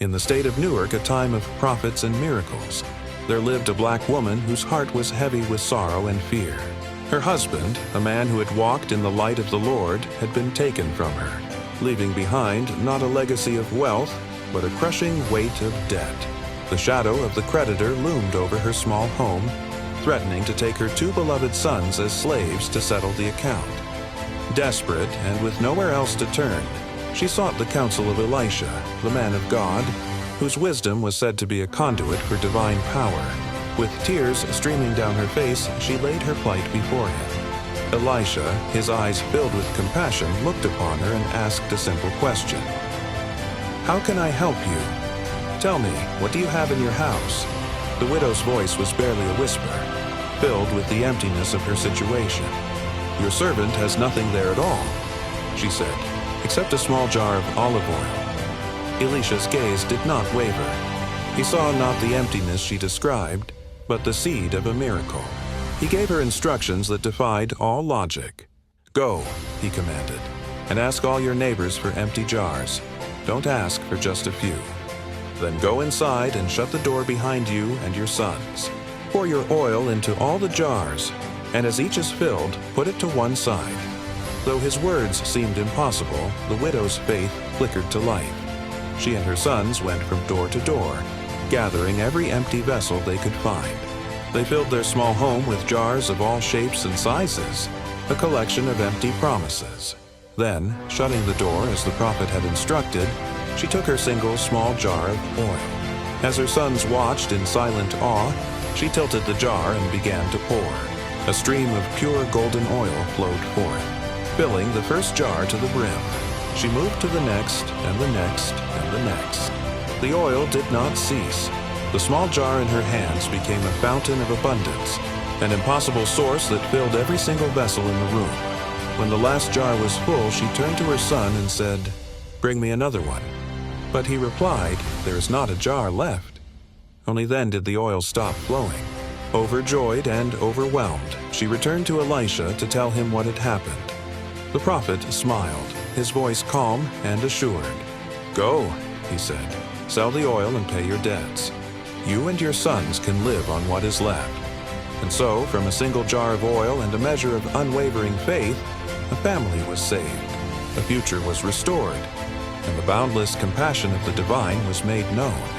In the state of Newark, a time of prophets and miracles, there lived a black woman whose heart was heavy with sorrow and fear. Her husband, a man who had walked in the light of the Lord, had been taken from her, leaving behind not a legacy of wealth, but a crushing weight of debt. The shadow of the creditor loomed over her small home, threatening to take her two beloved sons as slaves to settle the account. Desperate and with nowhere else to turn, she sought the counsel of Elisha, the man of God, whose wisdom was said to be a conduit for divine power. With tears streaming down her face, she laid her plight before him. Elisha, his eyes filled with compassion, looked upon her and asked a simple question. "How can I help you? Tell me, what do you have in your house?" The widow's voice was barely a whisper, filled with the emptiness of her situation. "Your servant has nothing there at all," she said, "except a small jar of olive oil." Elisha's gaze did not waver. He saw not the emptiness she described, but the seed of a miracle. He gave her instructions that defied all logic. "Go," he commanded, "and ask all your neighbors for empty jars. Don't ask for just a few. Then go inside and shut the door behind you and your sons. Pour your oil into all the jars, and as each is filled, put it to one side." Though his words seemed impossible, the widow's faith flickered to life. She and her sons went from door to door, gathering every empty vessel they could find. They filled their small home with jars of all shapes and sizes, a collection of empty promises. Then, shutting the door as the prophet had instructed, she took her single small jar of oil. As her sons watched in silent awe, she tilted the jar and began to pour. A stream of pure golden oil flowed forth, filling the first jar to the brim. She moved to the next, and the next, and the next. The oil did not cease. The small jar in her hands became a fountain of abundance, an impossible source that filled every single vessel in the room. When the last jar was full, she turned to her son and said, "Bring me another one." But he replied, "There is not a jar left." Only then did the oil stop flowing. Overjoyed and overwhelmed, she returned to Elisha to tell him what had happened. The prophet smiled, his voice calm and assured. "Go," he said, "sell the oil and pay your debts. You and your sons can live on what is left." And so, from a single jar of oil and a measure of unwavering faith, a family was saved, a future was restored, and the boundless compassion of the divine was made known.